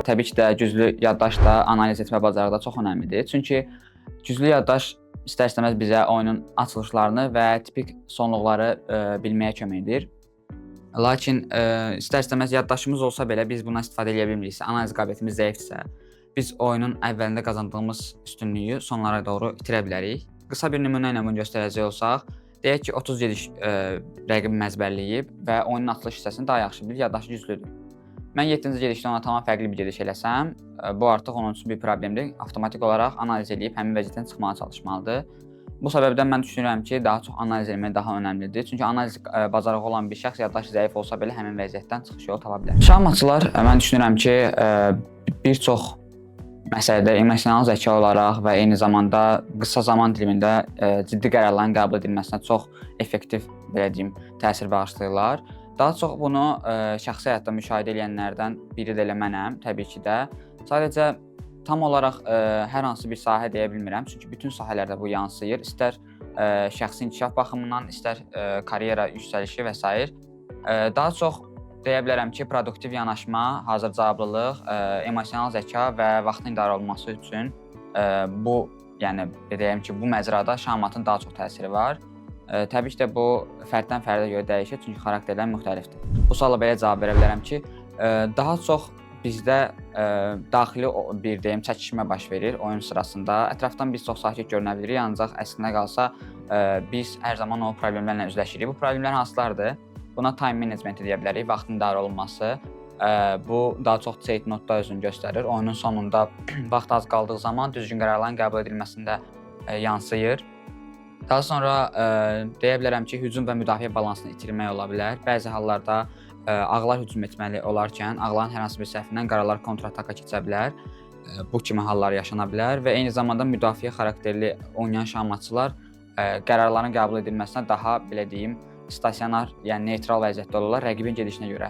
təbii ki də güclü yaddaş da analiz etmə bacarığı da çox önəmlidir. Çünki güclü yaddaş istər-istəməz bizə oyunun açılışlarını və tipik sonluqları bilməyə kömək edir. Lakin istər-istəməz yaddaşımız olsa belə biz bundan istifadə edə bilmiriksə, analiz qabiliyyətimiz zəifdirsə, biz oyunun əvvəlində qazandığımız üstünlüyü sonlara doğru itirə bilərik. Qısa bir nümunə ilə bunu göstərəcək olsaq, deyək ki 30 gediş rəqibim əzbərləyib və oyunun açılış hissəsini daha yaxşı bilir, yaddaşı güclüdür. Mən 7-ci gedişdə ona tamam fərqli bir gediş eləsəm, bu artıq onun üçün bir problemdir. Avtomatik olaraq analiz edib həmin vəziyyətdən çıxmağa çalışmalıdır. Bu səbəbdən mən düşünürəm ki, daha çox analiz etmək daha önəmlidir. Çünki analiz bacarığı olan bir şəxs yaddaşı zəif olsa belə həmin vəziyyətdən çıxış yolu tapa bilər. Şahmatçılar mən düşünürəm ki, bir çox məsələdə emosional zəka olaraq və eyni zamanda qısa zaman dilimində ciddi qərarların qəbul edilməsinə çox effektiv, belə deyim, təsir bağışlayırlar. Daha çox bunu şəxsi həyatda müşahidə edənlərdən biri də elə mənəm, təbii ki də. Sadəcə tam olaraq hər hansı bir sahə deyə bilmirəm, çünki bütün sahələrdə bu yansıyır. İstər şəxsi inkişaf baxımından, istər karyera yüksəlişi və s. Daha çox deyə bilərəm ki, produktiv yanaşma, hazır cavablılıq, emosional zəka və vaxtın idarə olunması üçün bu, yəni deyəm ki, bu məcrada şahmatın daha çox təsiri var. Təbii ki də bu fərddən fərdə görə dəyişir, çünki xarakterlər müxtəlifdir. Bu suala belə cavab verə bilərəm ki, daha çox bizdə daxili bir deyim çəkişmə baş verir oyun sırasında. Ətrafdan biz çox sakit görünə bilirik, ancaq əslində qalsa biz hər zaman o problemlərlə üzləşirik. Bu problemlər hansılardır? Buna time management deyə bilərik, vaxtın idarə olunması. Bu daha çox cheat notda özünü göstərir. Oyunun sonunda vaxt az qaldığı zaman düzgün qərarların qəbul edilməsində yansıyır. Daha sonra deyə bilərəm ki, hücum və müdafiə balansını itirmək ola bilər. Bəzi hallarda ağlar hücum etməli olarkən ağların hər hansı bir səhvindən qaralar kontrataka keçə bilər. Bu kimi hallar yaşana bilər və eyni zamanda müdafiə xarakterli oynayan şahmatçılar qərarların qəbul edilməsinə daha, belə deyim, stasionar, yəni neytral vəziyyətdə olurlar. Rəqibin gedişinə görə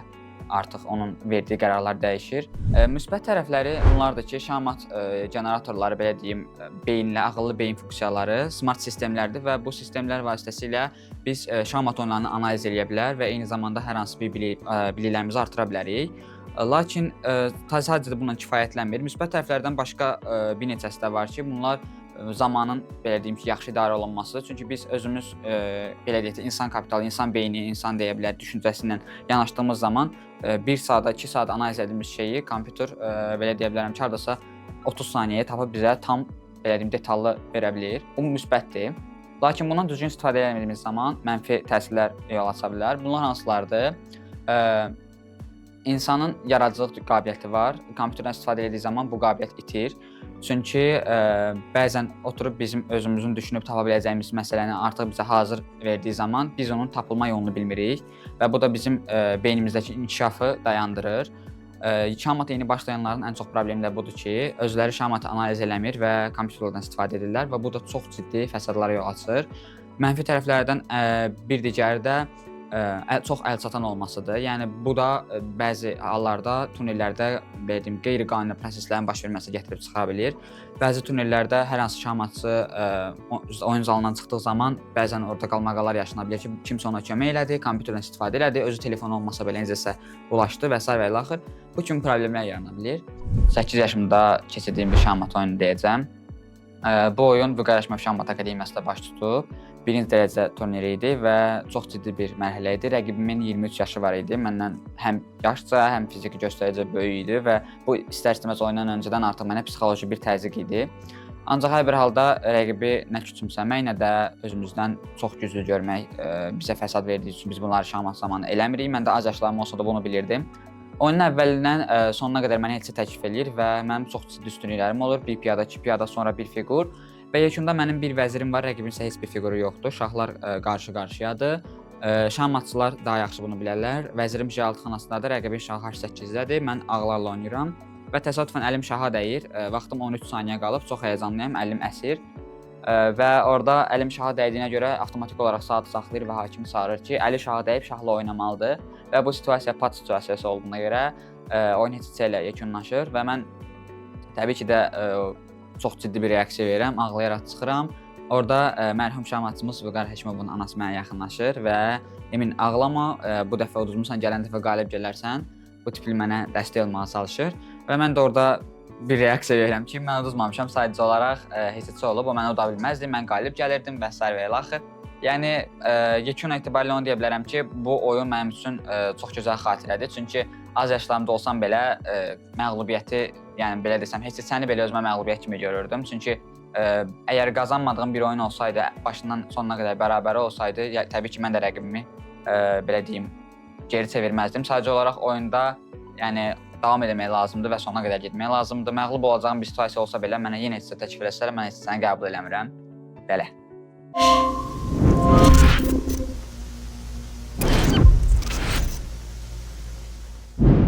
artıq onun verdiyi qərarlar dəyişir. Müsbət tərəfləri bunlardır ki, şahmat generatorları, belə deyim, beyinlə, ağıllı beyin funksiyaları smart sistemlərdir və bu sistemlər vasitəsilə biz şahmat oyunlarını analiz edə bilər və eyni zamanda hər hansı bir biliklərimizi artıra bilərik. Lakin sadəcə bununla kifayətlənmir. Müsbət tərəflərdən başqa bir neçəsi də var ki, bunlar zamanın, belə deyim ki, yaxşı idarə olunması. Çünki biz özümüz, belə deyək, insan kapitalı, insan beyni, insan deyə bilər, düşüncəsi ilə yanaşdığımız zaman 1 saata, 2 saat analiz edilmiş şeyi kompüter, belə deyə bilərəm ki, hardasa 30 saniyəyə tapıb bizə tam, belə deyim, detallı verə bilir. Bu müsbətdir. Lakin bundan düzgün istifadə etmədiyimiz zaman mənfi təsirlər yol aça bilər. Bunlar hansılardır? İnsanın yaradıcılıq qabiliyyəti var. Kompüterdən istifadə etdiyi zaman bu qabiliyyət itir. Çünki bəzən oturub bizim özümüzün düşünüb tapa biləcəyimiz məsələni artıq bizə hazır verdiyi zaman biz onun tapılma yolunu bilmirik və bu da bizim beynimizdəki inkişafı dayandırır. Şahmata yeni başlayanların ən çox problemi də budur ki, özləri şahmatı analiz eləmir və kompüterlərdən istifadə edirlər və bu da çox ciddi fəsadlara yol açır. Mənfi tərəflərdən bir digəri də çox əlçatan olmasıdır. Yəni bu da bəzi hallarda tunellərdə, belə deyim, qeyri-qanuni proseslərin baş verməsinə gətirib çıxara bilir. Bəzi tunellərdə hər hansı şahmatçı oyun zalından çıxdığı zaman bəzən orada qalmaqalar yaşana bilər ki, kimsə ona kömək elədi, kompüterdən istifadə elədi, özü telefonu olmasa belə necəsə ulaşdı və s. və ilaxır. Bu kimi problemlər yarana bilir. 8 yaşımda keçirdiyim bir şahmat oyunu deyəcəm. Bu oyun Buqaraşmev Şahmat Akademiyasında baş tutub. 1-ci dərəcə turniri idi və çox ciddi bir mərhələ idi. Rəqibimin 23 yaşı var idi. Məndən həm yaşca, həm fiziki göstəricə böyük idi və bu istər-istəməz oyundan öncədən artıq mənə psixoloji bir təzyiq idi. Ancaq hər bir halda rəqibi nə küçümsəmək, nə də özümüzdən çox güclü görmək bizə fəsad verdiyi üçün biz bunları şahmat zamanı eləmirik. Mən də az yaşlarım olsa da bunu bilirdim. Oyunun əvvəlindən sonuna qədər mənə heç təkif eləyir və mənim çox ciddi üstünlüklərim olur. Bir piyada, 2 piyada, sonra bir fiqur. Və yekunda mənim bir vəzirim var, rəqibin isə heç bir fiquru yoxdur. Şahlar qarşı-qarşıyadır. Şahmatçılar daha yaxşı bunu bilərlər. Vəzirim J6 xanasındadır, rəqibin şahı H8-dədir. Mən ağlarla oynayıram və təsadüfən əlim şaha dəyir. Vaxtım 13 saniyə qalıb, çox həyəcanlıyam, əlim əsir. Və orada əlim şaha dəydiyinə görə avtomatik olaraq saatı saxlayır və hakimi çağırır ki, əli şaha dəyib şahla oynamalıdır. Və bu situasiya pat situasiyası olduğuna görə oyun heç ilə yekunlaşır və mən təbii ki də çox ciddi bir reaksiya verirəm, ağlayaraq çıxıram. Orada mərhum şahmatçımız Vüqar Həkimovun anası mənə yaxınlaşır və Emin ağlama, bu dəfə uduzmusan, gələn dəfə qalib gələrsən. Bu tipli mənə dəstək olmağa çalışır. Və mən də orada bir reaksiya verirəm ki, mən uduzmamışam, sadəcə olaraq heç olub, o mənə uda bilməzdi, mən qalib gəlirdim və s. və ilaxır. Yəni yekun etibarilə onu deyə bilərəm ki, bu oyun mənim üçün çox gözəl xatirədir. Çünki az yaşlarımda olsam belə məğlubiyyəti, yəni belə desəm, heç səni belə özümə məğlubiyyət kimi görürdüm. Çünki əgər qazanmadığım bir oyun olsaydı, başından sonuna qədər bərabəri olsaydı, təbii ki, mən də rəqibimi belə deyim, geri çevirməzdim. Sadəcə olaraq oyunda yəni davam etmək lazımdır və sonuna qədər getmək lazımdır. Məğlub olacağım bir situasiya olsa belə mənə yenə heç təklif etsələr, mən heç səni qəbul eləmirəm. Belə.